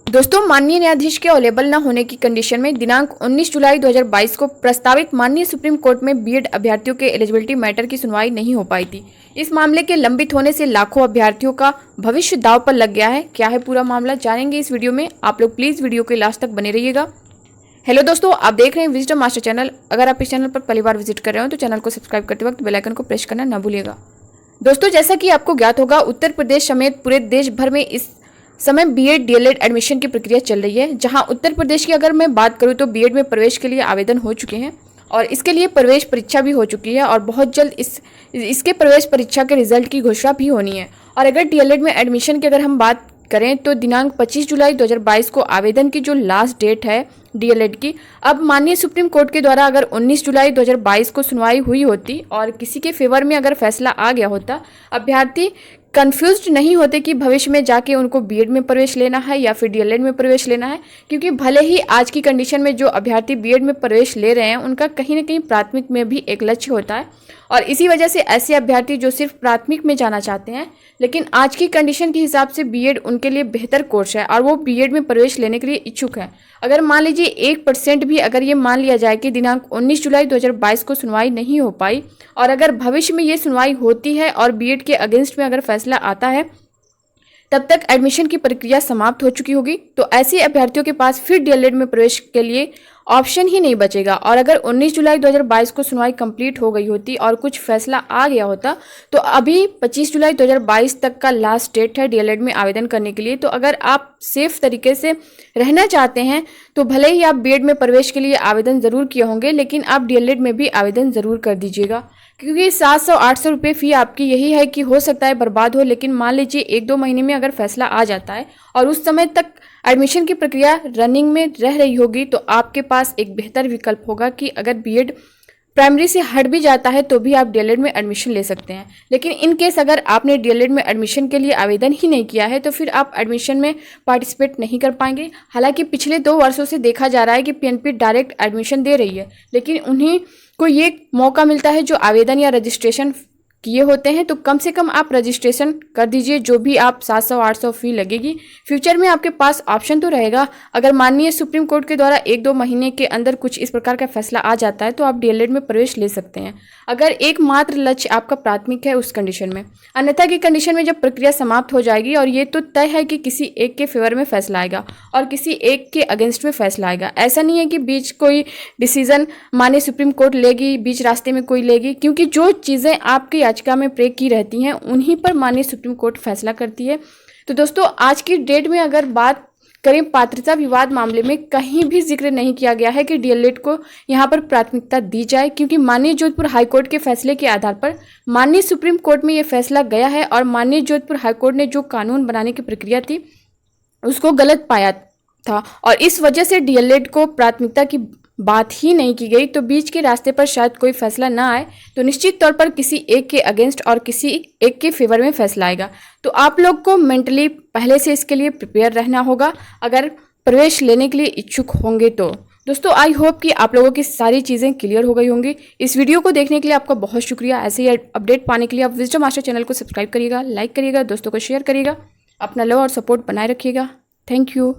दोस्तों, माननीय न्यायाधीश के अवेलेबल न होने की कंडीशन में दिनांक 19 जुलाई 2022 को प्रस्तावित माननीय सुप्रीम कोर्ट में बीएड अभ्यर्थियों के एलिजिबिलिटी मैटर की सुनवाई नहीं हो पाई थी। इस मामले के लंबित होने से लाखों अभ्यर्थियों का भविष्य दांव पर लग गया है। क्या है पूरा मामला, जानेंगे इस वीडियो में। आप लोग प्लीज वीडियो के लास्ट तक बने रहिएगा। हेलो दोस्तों, आप देख रहे हैं विजडम मास्टर चैनल। अगर आप इस चैनल पर पहली बार विजिट कर रहे हो तो चैनल को सब्सक्राइब करते वक्त बेल आइकन को प्रेस करना ना भूलिएगा। दोस्तों, जैसा कि आपको ज्ञात होगा, उत्तर प्रदेश समेत पूरे देश भर में इस समय बीएड डीएलएड एडमिशन की प्रक्रिया चल रही है। जहां उत्तर प्रदेश की अगर मैं बात करूं तो बीएड में प्रवेश के लिए आवेदन हो चुके हैं और इसके लिए प्रवेश परीक्षा भी हो चुकी है और बहुत जल्द इसके प्रवेश परीक्षा के रिजल्ट की घोषणा भी होनी है। और अगर डीएलएड में एडमिशन की अगर हम बात करें तो दिनांक 25 जुलाई 2022 को आवेदन की जो लास्ट डेट है डीएलएड की, अब माननीय सुप्रीम कोर्ट के द्वारा अगर 19 जुलाई 2022 को सुनवाई हुई होती और किसी के फेवर में अगर फैसला आ गया होता, अभ्यर्थी कंफ्यूज्ड नहीं होते कि भविष्य में जाके उनको बीएड में प्रवेश लेना है या फिर डीएलएड में प्रवेश लेना है। क्योंकि भले ही आज की कंडीशन में जो अभ्यर्थी बीएड में प्रवेश ले रहे हैं उनका कहीं ना कहीं प्राथमिक में भी एक लक्ष्य होता है और इसी वजह से ऐसे अभ्यर्थी जो सिर्फ प्राथमिक में जाना चाहते हैं, लेकिन आज की कंडीशन के हिसाब से बीएड उनके लिए बेहतर कोर्स है और वो बीएड में प्रवेश लेने के लिए इच्छुक है। अगर मान लीजिए 1% भी अगर ये मान लिया जाए कि दिनांक 19 जुलाई 2022 को सुनवाई नहीं हो पाई और अगर भविष्य में ये सुनवाई होती है और बीएड के अगेंस्ट में अगर फैसला आता है, तब तक एडमिशन की प्रक्रिया समाप्त हो चुकी होगी। तो ऐसे अभ्यर्थियों के पास फिर डीएलएड में प्रवेश के लिए ऑप्शन ही नहीं बचेगा। और अगर 19 जुलाई 2022 को सुनवाई कंप्लीट हो गई होती और कुछ फैसला आ गया होता तो अभी 25 जुलाई 2022 तक का लास्ट डेट है डीएलएड में आवेदन करने के लिए। तो अगर आप सेफ तरीके से रहना चाहते हैं तो भले ही आप बीएड में प्रवेश के लिए आवेदन ज़रूर किए होंगे, लेकिन आप डीएलएड में भी आवेदन ज़रूर कर दीजिएगा। क्योंकि 700-800 रुपये फ़ी आपकी यही है कि हो सकता है बर्बाद हो, लेकिन मान लीजिए 1-2 महीने में अगर फैसला आ जाता है और उस समय तक एडमिशन की प्रक्रिया रनिंग में रह रही होगी तो आपके पास एक बेहतर विकल्प होगा कि अगर बीएड प्राइमरी से हट भी जाता है तो भी आप डीएलएड में एडमिशन ले सकते हैं। लेकिन इन केस अगर आपने डीएलएड में एडमिशन के लिए आवेदन ही नहीं किया है तो फिर आप एडमिशन में पार्टिसिपेट नहीं कर पाएंगे। हालांकि पिछले 2 वर्षों से देखा जा रहा है कि पीएनपी डायरेक्ट एडमिशन दे रही है, लेकिन उन्हीं को ये मौका मिलता है जो आवेदन या रजिस्ट्रेशन किए होते हैं। तो कम से कम आप रजिस्ट्रेशन कर दीजिए, जो भी आप 700-800 फ़ी लगेगी। फ्यूचर में आपके पास ऑप्शन तो रहेगा, अगर माननीय सुप्रीम कोर्ट के द्वारा 1-2 महीने के अंदर कुछ इस प्रकार का फैसला आ जाता है तो आप डीएलएड में प्रवेश ले सकते हैं, अगर एकमात्र लक्ष्य आपका प्राथमिक है उस कंडीशन में। अन्यथा की कंडीशन में जब प्रक्रिया समाप्त हो जाएगी और ये तो तय है कि किसी एक के फेवर में फैसला आएगा और किसी एक के अगेंस्ट में फैसला आएगा। ऐसा नहीं है कि बीच कोई डिसीजन माननीय सुप्रीम कोर्ट लेगी, बीच रास्ते में कोई लेगी, क्योंकि जो चीज़ें आपकी याचिका में प्रयोग की रहती हैं उन्हीं पर माननीय सुप्रीम कोर्ट फैसला करती है। तो दोस्तों, आज की डेट में अगर बात करें पात्रता विवाद मामले में, कहीं भी जिक्र नहीं किया गया है कि डीएलएड को यहाँ पर प्राथमिकता दी जाए, क्योंकि माननीय जोधपुर हाईकोर्ट के फैसले के आधार पर माननीय सुप्रीम कोर्ट में ये फैसला गया है और माननीय जोधपुर हाईकोर्ट ने जो कानून बनाने की प्रक्रिया थी उसको गलत पाया था और इस वजह से डीएलएड को प्राथमिकता की बात ही नहीं की गई। तो बीच के रास्ते पर शायद कोई फैसला ना आए तो निश्चित तौर पर किसी एक के अगेंस्ट और किसी एक के फेवर में फैसला आएगा। तो आप लोग को मेंटली पहले से इसके लिए प्रिपेयर रहना होगा अगर प्रवेश लेने के लिए इच्छुक होंगे तो। दोस्तों, आई होप कि आप लोगों की सारी चीज़ें क्लियर हो गई होंगी। इस वीडियो को देखने के लिए आपका बहुत शुक्रिया। ऐसे ही अपडेट पाने के लिए आप विजडम मास्टर चैनल को सब्सक्राइब करिएगा, लाइक करिएगा, दोस्तों को शेयर करिएगा, अपना लव और सपोर्ट बनाए रखिएगा। Thank you.